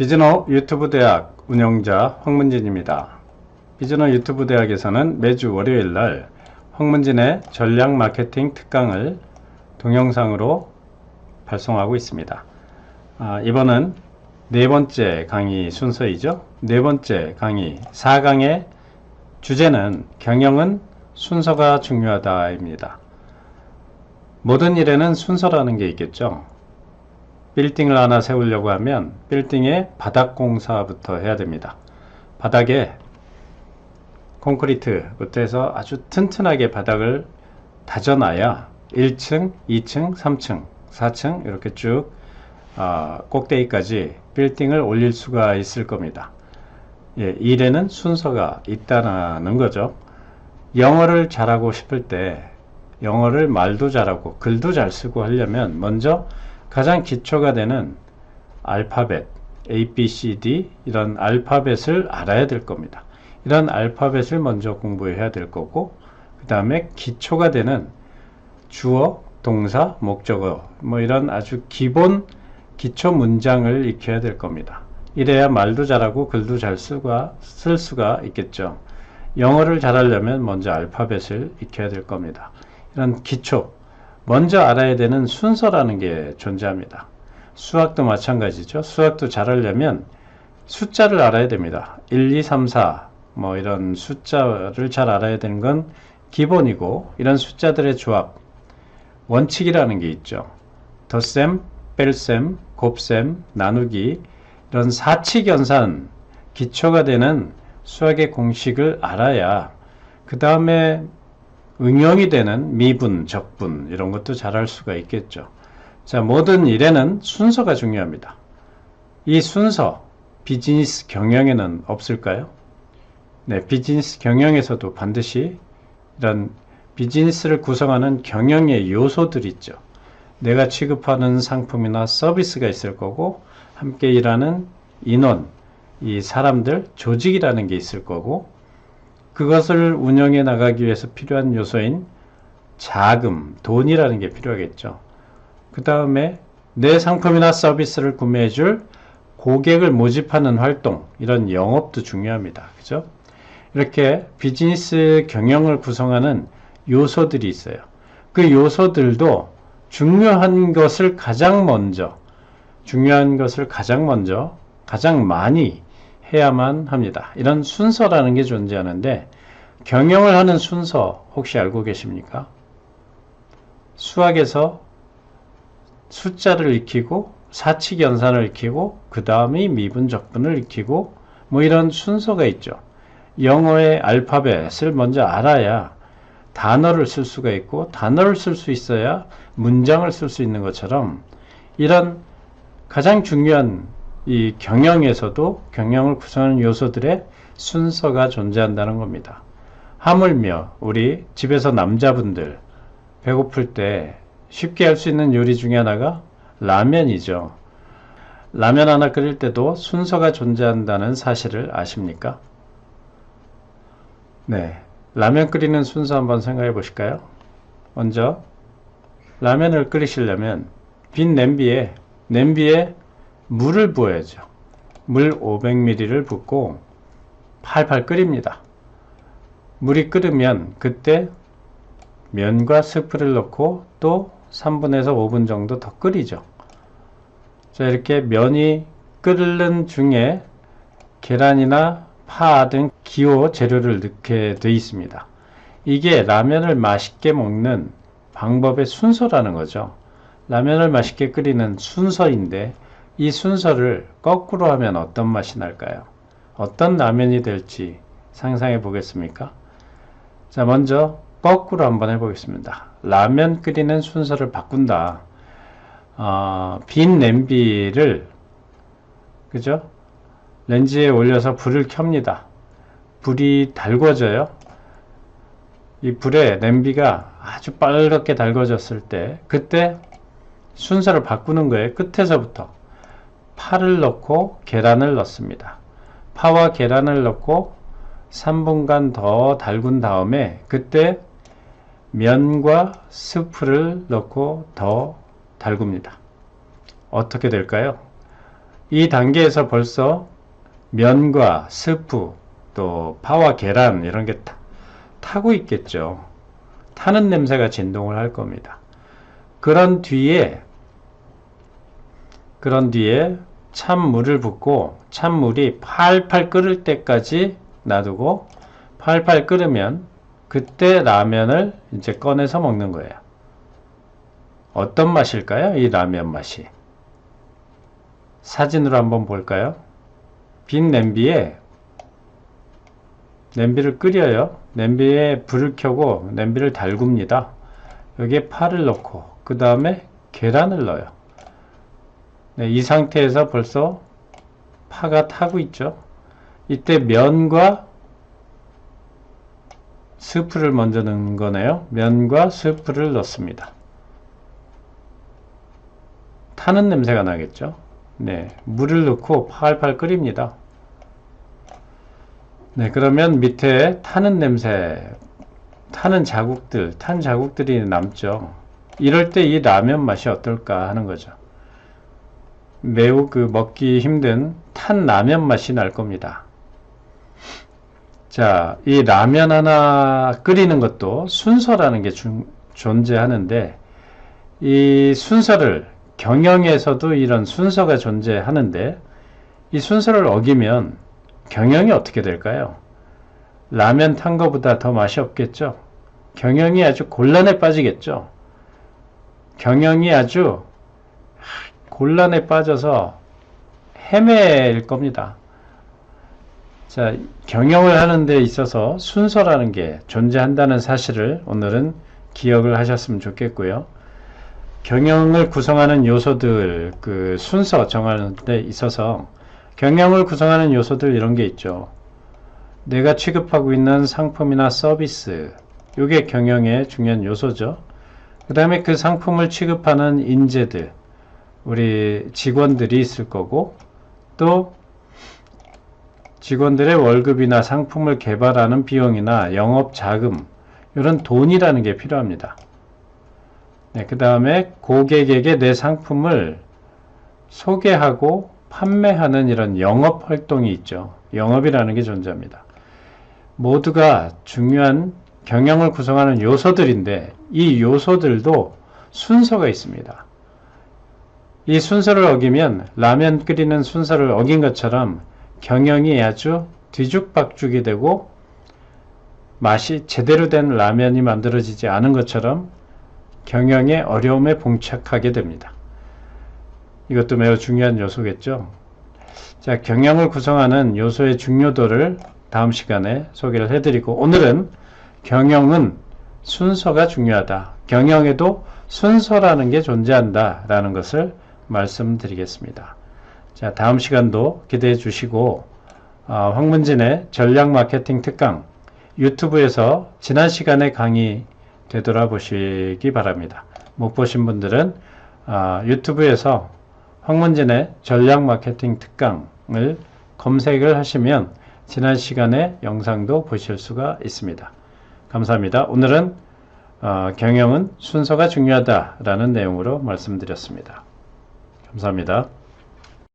비즈노 유튜브 대학 운영자 황문진입니다. 비즈노 유튜브 대학에서는 매주 월요일날 황문진의 전략 마케팅 특강을 동영상으로 발송하고 있습니다. 이번은 네 번째 강의 순서이죠. 네 번째 강의 4강의 주제는 경영은 순서가 중요하다입니다. 모든 일에는 순서라는 게 있겠죠. 빌딩을 하나 세우려고 하면 빌딩의 바닥 공사부터 해야 됩니다. 바닥에 콘크리트부터 해서 아주 튼튼하게 바닥을 다져놔야 1층, 2층, 3층, 4층 이렇게 쭉 꼭대기까지 빌딩을 올릴 수가 있을 겁니다. 일에는 순서가 있다는 거죠. 영어를 잘하고 싶을 때 영어를 말도 잘하고 글도 잘 쓰고 하려면 먼저 가장 기초가 되는 알파벳 A, B, C, D 이런 알파벳을 알아야 될 겁니다. 이런 알파벳을 먼저 공부해야 될 거고 그 다음에 기초가 되는 주어, 동사, 목적어 이런 아주 기본 기초 문장을 익혀야 될 겁니다. 이래야 말도 잘하고 글도 잘 쓸 수가 있겠죠. 영어를 잘하려면 먼저 알파벳을 익혀야 될 겁니다. 이런 기초 먼저 알아야 되는 순서라는 게 존재합니다. 수학도 마찬가지죠. 수학도 잘하려면 숫자를 알아야 됩니다. 1, 2, 3, 4 이런 숫자를 잘 알아야 되는 건 기본이고 이런 숫자들의 조합 원칙이라는 게 있죠. 덧셈, 뺄셈, 곱셈, 나누기 이런 사칙연산 기초가 되는 수학의 공식을 알아야 그 다음에 응용이 되는 미분, 적분 이런 것도 잘할 수가 있겠죠. 자, 모든 일에는 순서가 중요합니다. 이 순서 비즈니스 경영에는 없을까요? 네, 비즈니스 경영에서도 반드시 이런 비즈니스를 구성하는 경영의 요소들이 있죠. 내가 취급하는 상품이나 서비스가 있을 거고 함께 일하는 인원, 이 사람들, 조직이라는 게 있을 거고 그것을 운영해 나가기 위해서 필요한 요소인 자금, 돈이라는 게 필요하겠죠. 그 다음에 내 상품이나 서비스를 구매해 줄 고객을 모집하는 활동, 이런 영업도 중요합니다. 그죠? 이렇게 비즈니스 경영을 구성하는 요소들이 있어요. 그 요소들도 중요한 것을 가장 먼저, 가장 많이 해야만 합니다. 이런 순서라는 게 존재하는데 경영을 하는 순서 혹시 알고 계십니까? 수학에서 숫자를 익히고 사칙연산을 익히고 그 다음에 미분 적분을 익히고 이런 순서가 있죠. 영어의 알파벳을 먼저 알아야 단어를 쓸 수가 있고 단어를 쓸 수 있어야 문장을 쓸 수 있는 것처럼 이런 가장 중요한 이 경영에서도 경영을 구성하는 요소들의 순서가 존재한다는 겁니다. 하물며 우리 집에서 남자분들 배고플 때 쉽게 할 수 있는 요리 중에 하나가 라면이죠. 라면 하나 끓일 때도 순서가 존재한다는 사실을 아십니까? 네, 라면 끓이는 순서 한번 생각해 보실까요? 먼저 라면을 끓이시려면 빈 냄비에 물을 부어야죠. 물 500ml를 붓고 팔팔 끓입니다. 물이 끓으면 그때 면과 스프를 넣고 또 3분에서 5분 정도 더 끓이죠. 자, 이렇게 면이 끓는 중에 계란이나 파 등 기호 재료를 넣게 되어 있습니다. 이게 라면을 맛있게 먹는 방법의 순서라는 거죠. 라면을 맛있게 끓이는 순서인데 이 순서를 거꾸로 하면 어떤 맛이 날까요? 어떤 라면이 될지 상상해 보겠습니까? 자, 먼저 거꾸로 한번 해보겠습니다. 라면 끓이는 순서를 바꾼다. 빈 냄비를 그죠? 렌즈에 올려서 불을 켭니다. 불이 달궈져요. 이 불에 냄비가 아주 빨갛게 달궈졌을 때 그때 순서를 바꾸는 거예요. 끝에서부터 파를 넣고 계란을 넣습니다. 파와 계란을 넣고 3분간 더 달군 다음에 그때 면과 스프를 넣고 더 달굽니다. 어떻게 될까요? 이 단계에서 벌써 면과 스프 또 파와 계란 이런 게 타고 있겠죠. 타는 냄새가 진동을 할 겁니다. 그런 뒤에 찬물을 붓고 찬물이 팔팔 끓을 때까지 놔두고 팔팔 끓으면 그때 라면을 이제 꺼내서 먹는 거예요. 어떤 맛일까요? 이 라면 맛이. 사진으로 한번 볼까요? 빈 냄비에 냄비를 끓여요. 냄비에 불을 켜고 냄비를 달굽니다. 여기에 파를 넣고 그 다음에 계란을 넣어요. 네, 이 상태에서 벌써 파가 타고 있죠. 이때 면과 스프를 먼저 넣는 거네요. 면과 스프를 넣습니다. 타는 냄새가 나겠죠. 네, 물을 넣고 팔팔 끓입니다. 네, 그러면 밑에 타는 냄새, 탄 자국들이 남죠. 이럴 때 이 라면 맛이 어떨까 하는 거죠. 매우 먹기 힘든 탄 라면 맛이 날 겁니다. 자, 이 라면 하나 끓이는 것도 순서라는 게 존재하는데, 이 순서를, 경영에서도 이런 순서가 존재하는데, 이 순서를 어기면 경영이 어떻게 될까요? 라면 탄 거보다 더 맛이 없겠죠? 경영이 아주 곤란에 빠지겠죠? 경영이 아주 곤란에 빠져서 헤매일 겁니다. 자, 경영을 하는 데 있어서 순서라는 게 존재한다는 사실을 오늘은 기억을 하셨으면 좋겠고요. 경영을 구성하는 요소들, 순서 정하는 데 있어서 경영을 구성하는 요소들 이런 게 있죠. 내가 취급하고 있는 상품이나 서비스, 이게 경영의 중요한 요소죠. 그 다음에 그 상품을 취급하는 인재들, 우리 직원들이 있을 거고, 또 직원들의 월급이나 상품을 개발하는 비용이나 영업 자금, 이런 돈이라는 게 필요합니다. 네, 그 다음에 고객에게 내 상품을 소개하고 판매하는 이런 영업 활동이 있죠. 영업이라는 게 존재합니다. 모두가 중요한 경영을 구성하는 요소들인데 이 요소들도 순서가 있습니다. 이 순서를 어기면 라면 끓이는 순서를 어긴 것처럼 경영이 아주 뒤죽박죽이 되고 맛이 제대로 된 라면이 만들어지지 않은 것처럼 경영의 어려움에 봉착하게 됩니다. 이것도 매우 중요한 요소겠죠. 자, 경영을 구성하는 요소의 중요도를 다음 시간에 소개를 해드리고, 오늘은 경영은 순서가 중요하다. 경영에도 순서라는 게 존재한다. 라는 것을 말씀드리겠습니다. 자, 다음 시간도 기대해 주시고, 황문진의 전략 마케팅 특강 유튜브에서 지난 시간의 강의 되돌아보시기 바랍니다. 못 보신 분들은 유튜브에서 황문진의 전략 마케팅 특강을 검색을 하시면 지난 시간의 영상도 보실 수가 있습니다. 감사합니다. 오늘은 경영은 순서가 중요하다라는 내용으로 말씀드렸습니다. 감사합니다.